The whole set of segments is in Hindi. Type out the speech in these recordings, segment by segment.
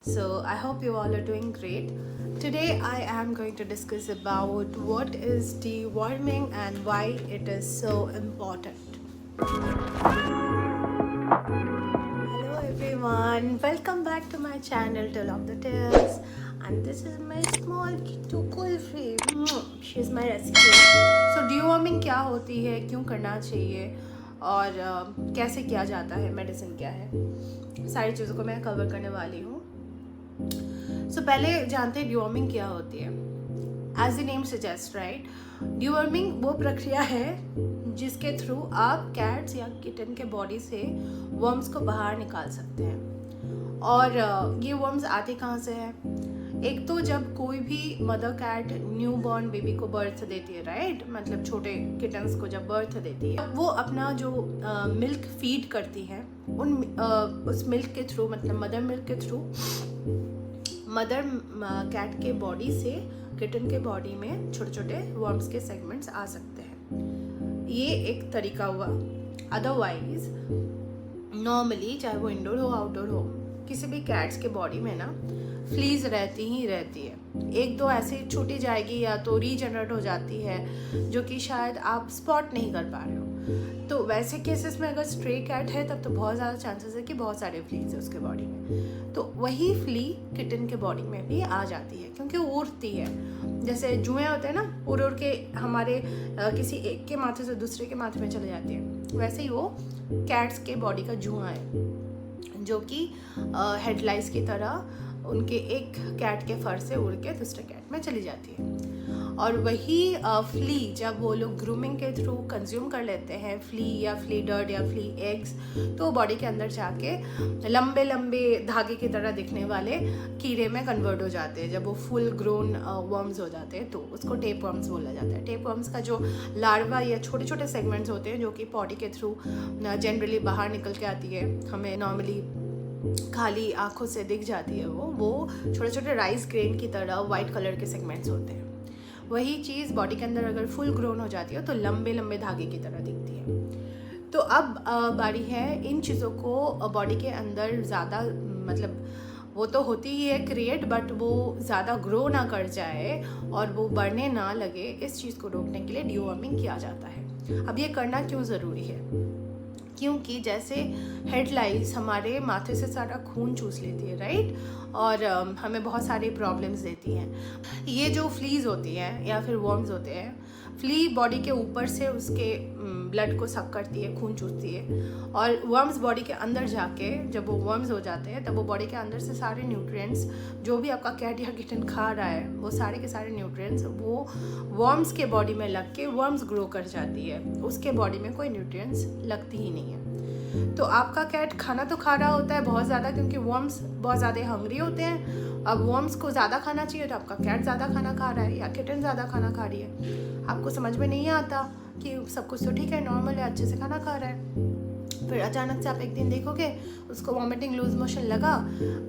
So I hope you all are doing great. Today I am going to discuss about what is deworming and why it is so important. Hello everyone, welcome back to my channel Tell of the Tales, and this is my small kitty Kulfi. She is my rescue. So deworming क्या होती है, क्यों करना चाहिए और कैसे किया जाता है, मेडिसिन क्या है, सारी चीज़ों को मैं कवर करने वाली हूँ. So पहले जानते हैं डिवॉर्मिंग क्या होती है. As the name suggest right, deworming वो प्रक्रिया है जिसके थ्रू आप कैट्स या किटन के बॉडी से वर्म्स को बाहर निकाल सकते हैं. और ये वर्म्स आते कहाँ से हैं? एक तो जब कोई भी mother cat new born baby को बर्थ देती है, राइट, मतलब छोटे किटन्स को जब बर्थ देती है, वो अपना जो मिल्क फीड करती है उस मिल्क के थ्रू, मतलब मदर मिल्क के थ्रू मदर कैट के बॉडी से किटन के बॉडी में छोटे छोटे वर्म्स के सेगमेंट्स आ सकते हैं. ये एक तरीका हुआ. अदरवाइज नॉर्मली चाहे वो इंडोर हो आउटडोर हो, किसी भी कैट्स के बॉडी में ना फ्लीज रहती ही रहती है. एक दो ऐसे छूटी जाएगी या तो रीजनरेट हो जाती है जो कि शायद आप स्पॉट नहीं कर पा रहे हो. तो वैसे केसेस में अगर स्ट्रे कैट है तब तो बहुत ज़्यादा चांसेस है कि बहुत सारे फ्लीज है उसके बॉडी में. तो वही फ्ली किटन के बॉडी में भी आ जाती है क्योंकि वो उड़ती है. जैसे जुएँ होते हैं ना, उड़ उड़ के हमारे किसी एक के माथे से दूसरे के माथे में चले जाती है, वैसे ही वो कैट्स के बॉडी का जुआ है जो कि हेडलाइट्स की तरह उनके एक कैट के फर से उड़ के दूसरे कैट में चली जाती है. और वही फ्ली जब वो लोग ग्रूमिंग के थ्रू कंज्यूम कर लेते हैं, फ्ली या फ्ली डर्ट या फ्ली एग्स, तो बॉडी के अंदर जाके लंबे लंबे धागे की तरह दिखने वाले कीड़े में कन्वर्ट हो जाते हैं. जब वो फुल ग्रोन वर्म्स हो जाते हैं तो उसको टेप वर्म्स बोला जाता है. टेप वर्म्स का जो लार्वा या छोटे छोटे सेगमेंट्स होते हैं जो कि बॉडी के थ्रू जनरली बाहर निकल के आती है, हमें नॉर्मली खाली आंखों से दिख जाती है, वो छोटे छोटे राइस ग्रेन की तरह वाइट कलर के सेगमेंट्स होते हैं. वही चीज़ बॉडी के अंदर अगर फुल ग्रोन हो जाती है तो लंबे लंबे धागे की तरह दिखती है. तो अब बारी है इन चीज़ों को बॉडी के अंदर ज़्यादा, मतलब वो तो होती ही है क्रिएट, बट वो ज़्यादा ग्रो ना कर जाए और वो बढ़ने ना लगे, इस चीज़ को रोकने के लिए डिवॉर्मिंग किया जाता है. अब ये करना क्यों ज़रूरी है? क्योंकि जैसे हेडलाइट्स हमारे माथे से सारा खून चूस लेती है, राइट, और हमें बहुत सारी प्रॉब्लम्स देती हैं. ये जो फ्लीज होती हैं या फिर वर्म्स होते हैं, फ्ली बॉडी के ऊपर से उसके ब्लड को सक करती है, खून चूसती है, और वर्म्स बॉडी के अंदर जाके जब वो वर्म्स हो जाते हैं तब वो बॉडी के अंदर से सारे न्यूट्रिएंट्स जो भी आपका कैट या किटन खा रहा है, वो सारे के सारे न्यूट्रिएंट्स वो वर्म्स के बॉडी में लग के वर्म्स ग्रो कर जाती है. उसके बॉडी में कोई न्यूट्रिएंट्स लगती ही नहीं है. तो आपका कैट खाना तो खा रहा होता है बहुत ज़्यादा, क्योंकि वर्म्स बहुत ज़्यादा हंग्री होते हैं. अब वर्म्स को ज़्यादा खाना चाहिए तो आपका कैट ज़्यादा खाना खा रहा है या किटन ज़्यादा खाना खा रही है. आपको समझ में नहीं आता कि सब कुछ तो ठीक है, नॉर्मल है, अच्छे से खाना खा रहा है. फिर अचानक से आप एक दिन देखोगे उसको वॉमिटिंग, लूज मोशन लगा,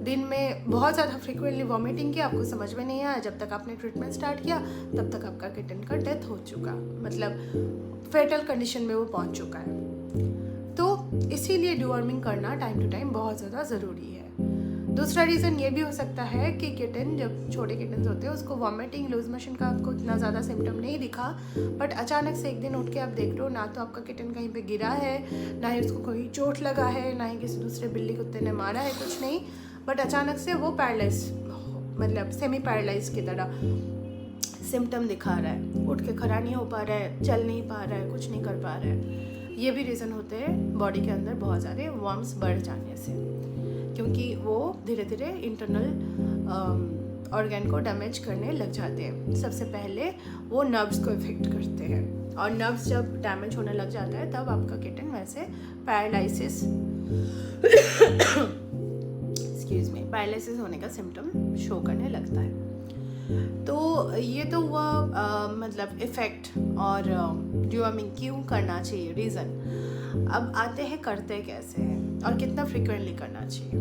दिन में बहुत ज़्यादा फ्रिक्वेंटली वॉमिटिंग किया, आपको समझ में नहीं आया. जब तक आपने ट्रीटमेंट स्टार्ट किया तब तक आपका किटन का डेथ हो चुका, मतलब फेटल कंडीशन में वो पहुंच चुका है. तो इसीलिए डिवॉर्मिंग करना टाइम टू टाइम बहुत ज़्यादा ज़रूरी है. दूसरा रीज़न ये भी हो सकता है कि किटन, जब छोटे किटन्स होते हैं, उसको वॉमिटिंग, लूज मोशन का आपको इतना ज़्यादा सिम्टम नहीं दिखा, बट अचानक से एक दिन उठ के आप देख रहे हो ना तो आपका किटन कहीं पे गिरा है, ना ही उसको कोई चोट लगा है, ना ही किसी दूसरे बिल्ली कुत्ते ने मारा है, कुछ नहीं, बट अचानक से वो पैरालाइज, मतलब सेमी पैरालाइज की तरह सिम्टम दिखा रहा है. उठ के खड़ा नहीं हो पा रहा है, चल नहीं पा रहा है, कुछ नहीं कर पा रहा है. ये भी रीज़न होते हैं बॉडी के अंदर बहुत सारे वर्म्स बढ़ जाने से, क्योंकि वो धीरे धीरे इंटरनल ऑर्गन को डैमेज करने लग जाते हैं. सबसे पहले वो नर्व्स को इफेक्ट करते हैं, और नर्व्स जब डैमेज होने लग जाता है तब आपका किटन वैसे पैरालिसिस एक्सक्यूज मी, पैरालिसिस होने का सिम्टम शो करने लगता है. तो ये तो हुआ मतलब इफ़ेक्ट और डिवॉर्मिंग क्यों करना चाहिए, रीज़न. अब आते हैं करते कैसे हैं और कितना फ्रिक्वेंटली करना चाहिए.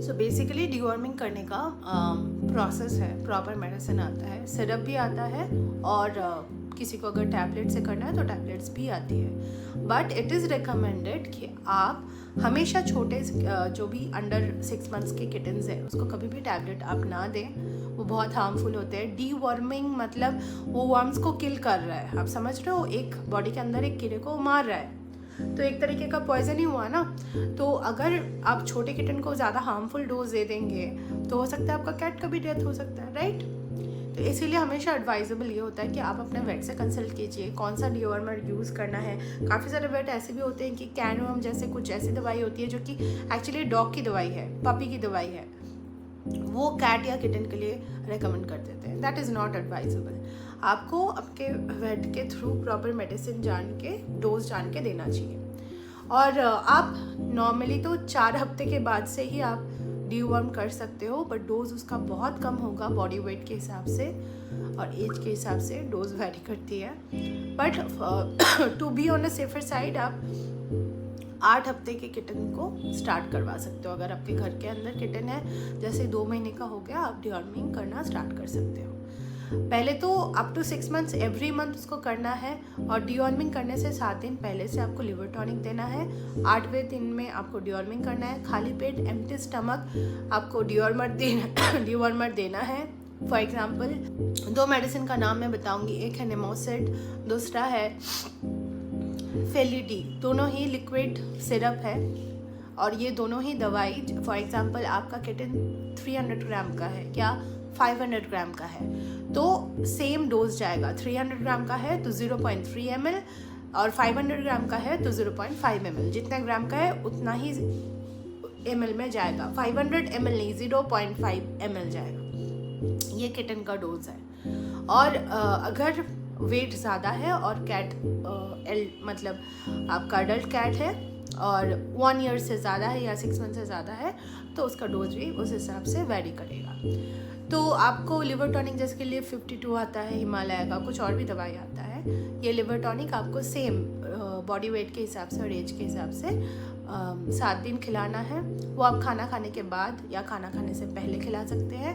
सो बेसिकली डिवॉर्मिंग करने का प्रोसेस है, प्रॉपर मेडिसिन आता है, सिरप भी आता है और किसी को अगर टैबलेट से करना है तो टैबलेट्स भी आती है, बट इट इज़ रिकमेंडेड कि आप हमेशा छोटे जो भी अंडर 6 मंथ्स के किटन्स हैं उसको कभी भी टैबलेट आप ना दें, वो बहुत हार्मफुल होते हैं। डीवर्मिंग मतलब वो वर्म्स को किल कर रहा है, आप समझ रहे हो, एक बॉडी के अंदर एक कीड़े को मार रहा है, तो एक तरीके का पॉइजन ही हुआ ना। तो अगर आप छोटे किटन को ज़्यादा हार्मफुल डोज दे देंगे तो हो सकता है आपका कैट का भी डेथ हो सकता है, राइट। तो इसीलिए हमेशा एडवाइजेबल ये होता है कि आप अपने वेट से कंसल्ट कीजिए कौन सा डिओर्मर यूज़ करना है। काफ़ी सारे वेट ऐसे भी होते हैं कि कैनोम जैसे कुछ ऐसी दवाई होती है जो कि एक्चुअली डॉग की दवाई है, पपी की दवाई है, वो कैट या किटन के लिए रेकमेंड कर देते हैं। That is not advisable. आपको आपके वेट के थ्रू प्रॉपर मेडिसिन जान के, डोज जान के देना चाहिए। और आप नॉर्मली तो 4 हफ्ते के बाद से ही आप डीवर्म कर सकते हो, बट डोज उसका बहुत कम होगा बॉडी वेट के हिसाब से और एज के हिसाब से डोज वेरी करती है। But to be on a safer side आप 8 हफ्ते के किटन को स्टार्ट करवा सकते हो। अगर आपके घर के अंदर किटन है, जैसे 2 महीने का हो गया, आप डिवर्मिंग करना स्टार्ट कर सकते हो। पहले तो up to 6 months every month उसको करना है, और डिवर्मिंग करने से 7 दिन पहले से आपको लिवर टॉनिक देना है। 8वें दिन में आपको डिवर्मिंग करना है, खाली पेट एम्प्टी स्टमक आपको डिवर्मर देना है। फॉर एग्जाम्पल 2 मेडिसिन का नाम मैं बताऊंगी, एक है निमोसिड, दूसरा है फेलिडी। दोनों ही लिक्विड सिरप है और ये दोनों ही दवाई, फॉर एग्जांपल आपका किटन 300 ग्राम का है या 500 ग्राम का है तो सेम डोज जाएगा। 300 ग्राम का है तो 0.3 ml और 500 ग्राम का है तो 0.5 ml। जितना ग्राम का है उतना ही ml में जाएगा, 500 ml नहीं 0.5 ml जाएगा। ये किटन का डोज है। और अगर वेट ज़्यादा है और कैट मतलब आपका अडल्ट कैट है और 1 ईयर से ज़्यादा है या 6 मंथ से ज़्यादा है तो उसका डोज भी उस हिसाब से वैरी करेगा। तो आपको लिवर टॉनिक जैसे के लिए 52 आता है, हिमालय का कुछ और भी दवाई आता है। ये लिवर टॉनिक आपको सेम बॉडी वेट के हिसाब से और एज के हिसाब से 7 दिन खिलाना है। वो आप खाना खाने के बाद या खाना खाने से पहले खिला सकते हैं।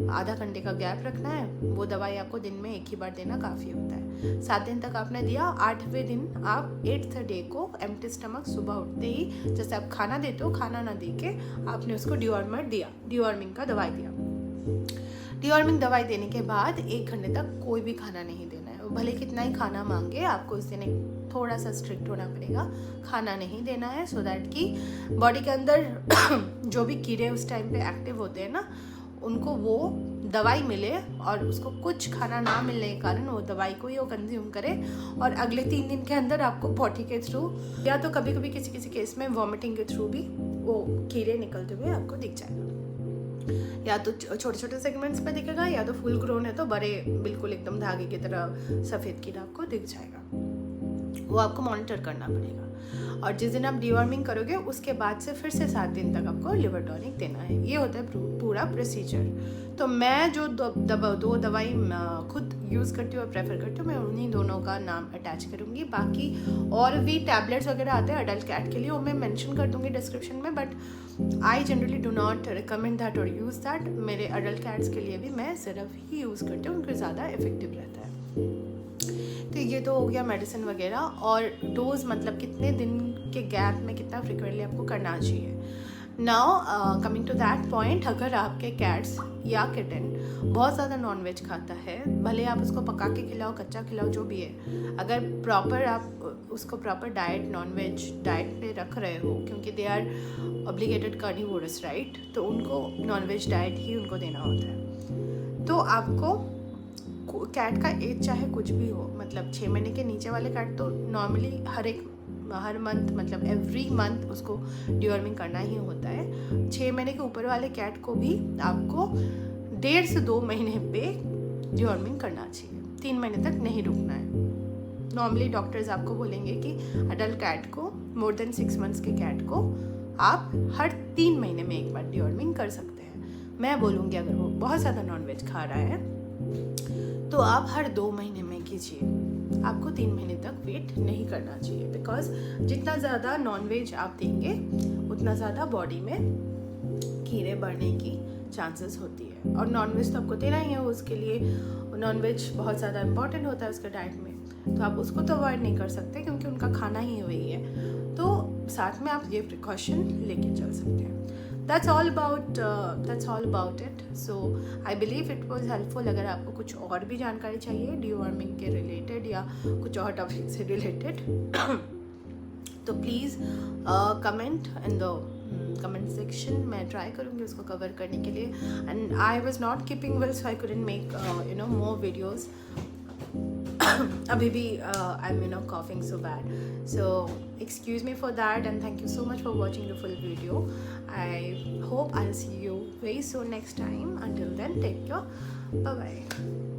आधा घंटे का गैप रखना है। वो दवाई आपको दिन में एक ही बार देना काफ़ी होता है। 7 दिन तक आपने दिया, 8वें दिन आप 8th डे को एम्प्टी स्टमक सुबह उठते ही जैसे आप खाना देते हो, खाना ना दे के आपने उसको डिवर्मर दिया, डिवर्मिंग का दवाई दिया। डिवर्मिंग दवाई देने के बाद 1 घंटे तक कोई भी खाना नहीं देना है। भले कितना ही खाना मांगे, आपको इस दिन थोड़ा सा स्ट्रिक्ट होना पड़ेगा, खाना नहीं देना है, सो दैट कि बॉडी के अंदर जो भी कीड़े उस टाइम पे एक्टिव होते हैं ना, उनको वो दवाई मिले और उसको कुछ खाना ना मिलने के कारण वो दवाई को ही वो कंज्यूम करे और अगले 3 दिन के अंदर आपको पॉटी के थ्रू या तो कभी कभी किसी किसी केस में वॉमिटिंग के थ्रू भी वो कीड़े निकलते हुए आपको दिख जाएगा। या तो छोटे छोटे सेगमेंट्स में दिखेगा या तो फुल ग्रोन है तो बड़े बिल्कुल एकदम धागे की तरह सफ़ेद कीड़ा आपको दिख जाएगा। वो आपको मॉनिटर करना पड़ेगा। और जिस दिन आप डिवर्मिंग करोगे उसके बाद से फिर से 7 दिन तक आपको लिवर टॉनिक देना है। ये होता है पूरा प्रोसीजर। तो मैं जो 2 दवाई खुद यूज़ करती हूँ और प्रेफर करती हूँ, मैं उन्हीं दोनों का नाम अटैच करूँगी। बाकी और भी टैबलेट्स वगैरह आते हैं अडल्ट कैट के लिए, वो मैं मेंशन कर दूँगी डिस्क्रिप्शन में, but I generally do not recommend that और यूज़ दैट। मेरे अडल्ट कैट्स के लिए भी मैं सिर्फ ही यूज़ करती हूँ, उनको ज़्यादा इफेक्टिव रहता है। तो ये तो हो गया मेडिसिन वगैरह। और डोज मतलब कितने दिन के गैप में कितना फ्रिक्वेंटली आपको करना चाहिए। Now coming to that point, अगर आपके कैट्स या किटन बहुत ज़्यादा नॉनवेज खाता है, भले आप उसको पका के खिलाओ, कच्चा खिलाओ, जो भी है, अगर प्रॉपर आप उसको प्रॉपर डाइट नॉनवेज डाइट पे रख रहे हो, क्योंकि they are obligated carnivorous right, तो उनको नॉनवेज डाइट ही उनको देना होता है। तो आपको कैट का एज चाहे कुछ भी हो, मतलब 6 महीने के नीचे वाले कैट तो नॉर्मली हर मंथ मतलब एवरी मंथ उसको डिवर्मिंग करना ही होता है। 6 महीने के ऊपर वाले कैट को भी आपको 1.5 से 2 महीने पे डिवर्मिंग करना चाहिए, 3 महीने तक नहीं रुकना है। नॉर्मली डॉक्टर्स आपको बोलेंगे कि अडल्ट कैट को, मोर देन 6 मंथ्स के कैट को आप हर 3 महीने में एक बार डिवर्मिंग कर सकते हैं। मैं बोलूँगी अगर वो बहुत ज़्यादा नॉनवेज खा रहा है तो आप हर 2 महीने में कीजिए। आपको 3 महीने तक वेट नहीं करना चाहिए, बिकॉज जितना ज़्यादा नॉनवेज आप देंगे उतना ज़्यादा बॉडी में कीड़े बढ़ने की चांसेस होती है। और नॉनवेज तो आपको देना ही है, उसके लिए नॉनवेज बहुत ज़्यादा इंपॉर्टेंट होता है उसके डाइट में, तो आप उसको तो अवॉइड नहीं कर सकते क्योंकि उनका खाना ही वही है। तो साथ में आप ये प्रिकॉशन लेके चल सकते हैं। that's all about it. So I believe it was helpful. अगर आपको कुछ और भी जानकारी चाहिए डीवॉर्मिंग के रिलेटेड या कुछ और टॉपिक से रिलेटेड तो please comment in the comment section. मैं ट्राई करूँगी उसको कवर करने के लिए। And I was not keeping well so I couldn't make more videos. अभी भी I am coughing so bad, so excuse me for that, and thank you so much for watching the full video. I hope I'll see you very soon next time. Until then, take care. Bye bye.